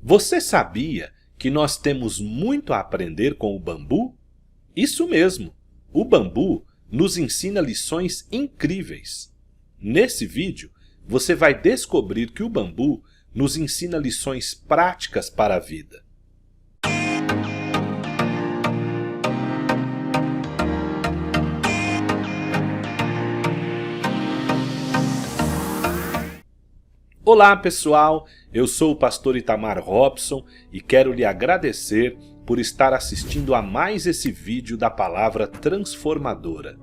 Você sabia que nós temos muito a aprender com o bambu? Isso mesmo! O bambu nos ensina lições incríveis. Nesse vídeo, você vai descobrir que o bambu nos ensina lições práticas para a vida. Olá pessoal, eu sou o pastor Itamar Robson e quero lhe agradecer por estar assistindo a mais esse vídeo da palavra transformadora.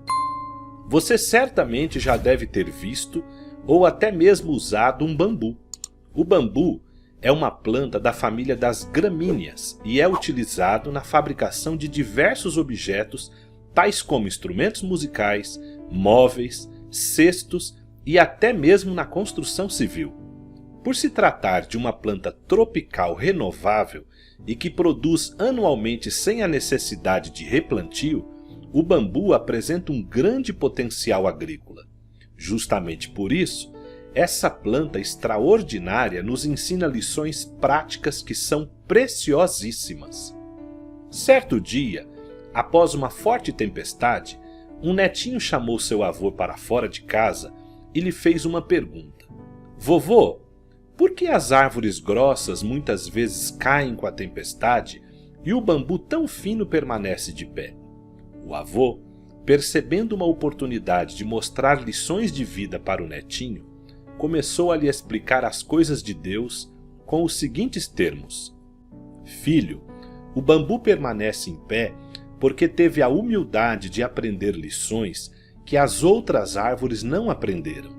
Você certamente já deve ter visto ou até mesmo usado um bambu. O bambu é uma planta da família das gramíneas e é utilizado na fabricação de diversos objetos, tais como instrumentos musicais, móveis, cestos e até mesmo na construção civil. Por se tratar de uma planta tropical renovável e que produz anualmente sem a necessidade de replantio, o bambu apresenta um grande potencial agrícola. Justamente por isso, essa planta extraordinária nos ensina lições práticas que são preciosíssimas. Certo dia, após uma forte tempestade, um netinho chamou seu avô para fora de casa e lhe fez uma pergunta. Vovô, por que as árvores grossas muitas vezes caem com a tempestade e o bambu tão fino permanece de pé? O avô, percebendo uma oportunidade de mostrar lições de vida para o netinho, começou a lhe explicar as coisas de Deus com os seguintes termos: Filho, o bambu permanece em pé porque teve a humildade de aprender lições que as outras árvores não aprenderam.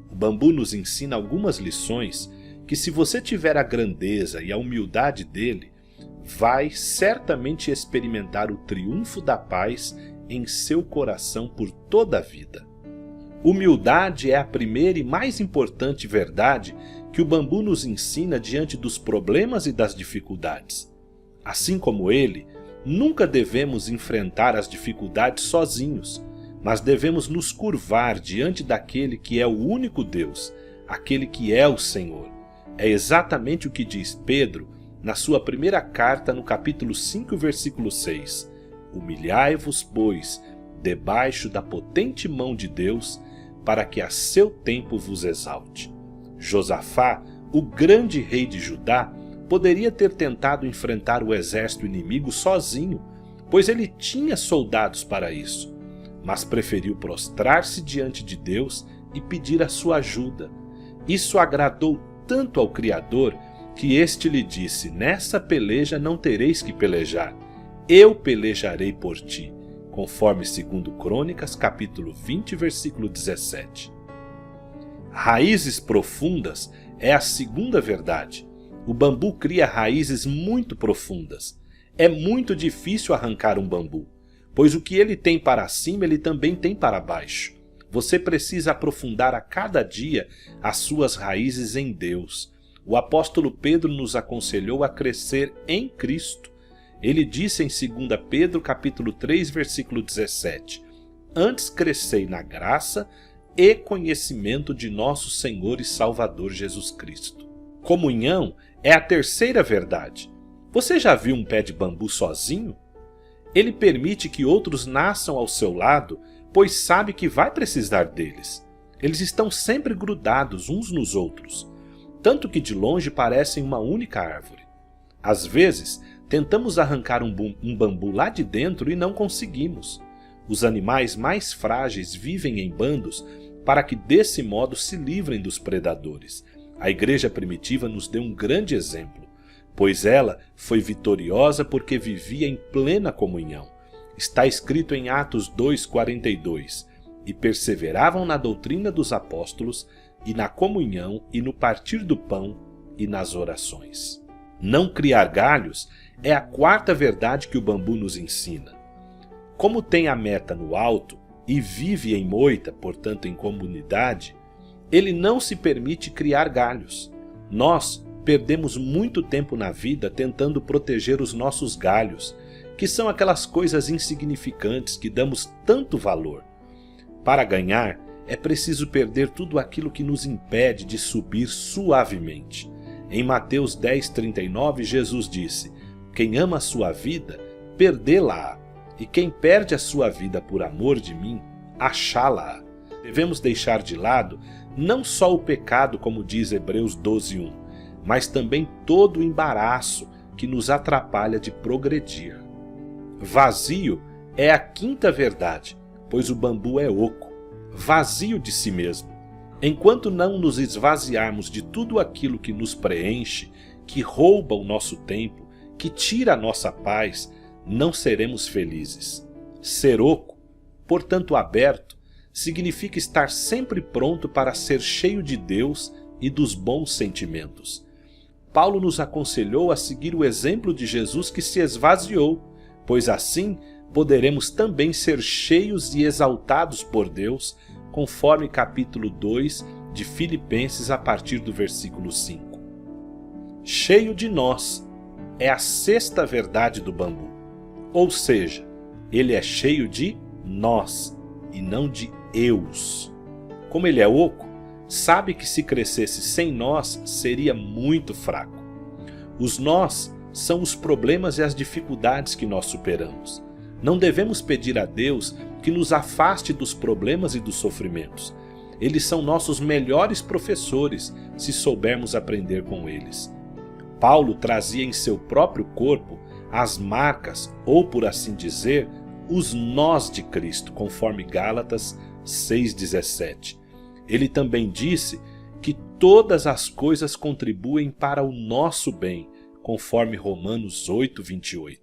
O bambu nos ensina algumas lições que, se você tiver a grandeza e a humildade dele, vai certamente experimentar o triunfo da paz em seu coração por toda a vida. Humildade é a primeira e mais importante verdade que o bambu nos ensina diante dos problemas e das dificuldades. Assim como ele, nunca devemos enfrentar as dificuldades sozinhos, mas devemos nos curvar diante daquele que é o único Deus, aquele que é o Senhor. É exatamente o que diz Pedro na sua primeira carta no capítulo 5, versículo 6. Humilhai-vos, pois, debaixo da potente mão de Deus, para que a seu tempo vos exalte. Josafá, o grande rei de Judá, poderia ter tentado enfrentar o exército inimigo sozinho, pois ele tinha soldados para isso, mas preferiu prostrar-se diante de Deus e pedir a sua ajuda. Isso agradou tanto ao Criador que este lhe disse: nessa peleja não tereis que pelejar, eu pelejarei por ti, conforme 2 Crônicas, capítulo 20, versículo 17. Raízes profundas é a segunda verdade. O bambu cria raízes muito profundas. É muito difícil arrancar um bambu, pois o que ele tem para cima, ele também tem para baixo. Você precisa aprofundar a cada dia as suas raízes em Deus. O apóstolo Pedro nos aconselhou a crescer em Cristo. Ele disse em 2 Pedro capítulo 3, versículo 17: Antes crescei na graça e conhecimento de nosso Senhor e Salvador Jesus Cristo. Comunhão é a terceira verdade. Você já viu um pé de bambu sozinho? Ele permite que outros nasçam ao seu lado, pois sabe que vai precisar deles. Eles estão sempre grudados uns nos outros, tanto que de longe parecem uma única árvore. Às vezes, tentamos arrancar um bambu lá de dentro e não conseguimos. Os animais mais frágeis vivem em bandos para que desse modo se livrem dos predadores. A igreja primitiva nos deu um grande exemplo, pois ela foi vitoriosa porque vivia em plena comunhão. Está escrito em Atos 2:42, e perseveravam na doutrina dos apóstolos, e na comunhão, e no partir do pão, e nas orações. Não criar galhos é a quarta verdade que o bambu nos ensina. Como tem a meta no alto, e vive em moita, portanto em comunidade, ele não se permite criar galhos. Nós perdemos muito tempo na vida tentando proteger os nossos galhos, que são aquelas coisas insignificantes que damos tanto valor. Para ganhar, é preciso perder tudo aquilo que nos impede de subir suavemente. Em Mateus 10:39, Jesus disse: quem ama a sua vida, perdê-la-á, e quem perde a sua vida por amor de mim, achá-la-á. Devemos deixar de lado não só o pecado, como diz Hebreus 12:1, mas também todo o embaraço que nos atrapalha de progredir. Vazio é a quinta verdade, pois o bambu é oco, vazio de si mesmo. Enquanto não nos esvaziarmos de tudo aquilo que nos preenche, que rouba o nosso tempo, que tira a nossa paz, não seremos felizes. Ser oco, portanto aberto, significa estar sempre pronto para ser cheio de Deus e dos bons sentimentos. Paulo nos aconselhou a seguir o exemplo de Jesus que se esvaziou, pois assim poderemos também ser cheios e exaltados por Deus, conforme capítulo 2 de Filipenses a partir do versículo 5. Cheio de nós é a sexta verdade do bambu, ou seja, ele é cheio de nós e não de eus. Como ele é oco, sabe que se crescesse sem nós seria muito fraco. Os nós são os problemas e as dificuldades que nós superamos. Não devemos pedir a Deus que nos afaste dos problemas e dos sofrimentos. Eles são nossos melhores professores, se soubermos aprender com eles. Paulo trazia em seu próprio corpo as marcas, ou por assim dizer, os nós de Cristo, conforme Gálatas 6,17. Ele também disse que todas as coisas contribuem para o nosso bem, conforme Romanos 8,28.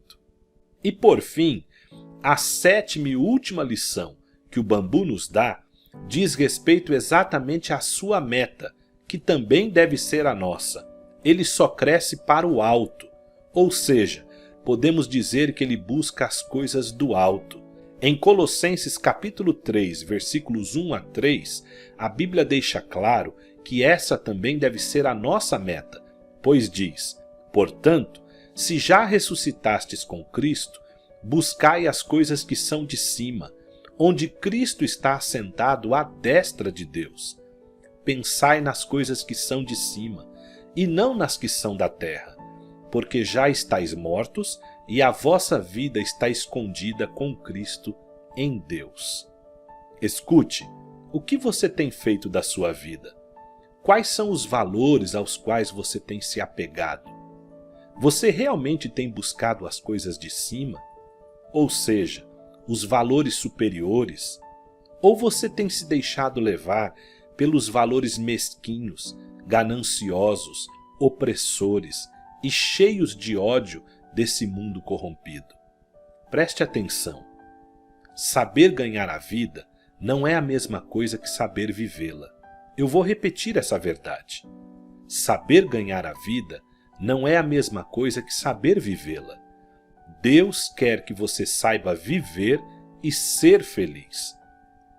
E por fim, a sétima e última lição que o bambu nos dá diz respeito exatamente à sua meta, que também deve ser a nossa. Ele só cresce para o alto, ou seja, podemos dizer que ele busca as coisas do alto. Em Colossenses capítulo 3, versículos 1 a 3, a Bíblia deixa claro que essa também deve ser a nossa meta, pois diz: portanto, se já ressuscitastes com Cristo, buscai as coisas que são de cima, onde Cristo está assentado à destra de Deus. Pensai nas coisas que são de cima, e não nas que são da terra, porque já estáis mortos, e a vossa vida está escondida com Cristo em Deus. Escute, o que você tem feito da sua vida? Quais são os valores aos quais você tem se apegado? Você realmente tem buscado as coisas de cima? Ou seja, os valores superiores? Ou você tem se deixado levar pelos valores mesquinhos, gananciosos, opressores e cheios de ódio desse mundo corrompido? Preste atenção. Saber ganhar a vida não é a mesma coisa que saber vivê-la. Eu vou repetir essa verdade. Saber ganhar a vida não é a mesma coisa que saber vivê-la. Deus quer que você saiba viver e ser feliz.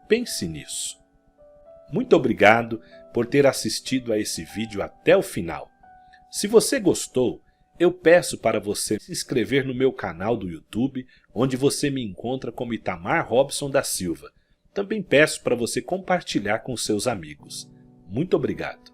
Pense nisso. Muito obrigado por ter assistido a esse vídeo até o final. Se você gostou, eu peço para você se inscrever no meu canal do YouTube, onde você me encontra como Itamar Robson da Silva. Também peço para você compartilhar com seus amigos. Muito obrigado.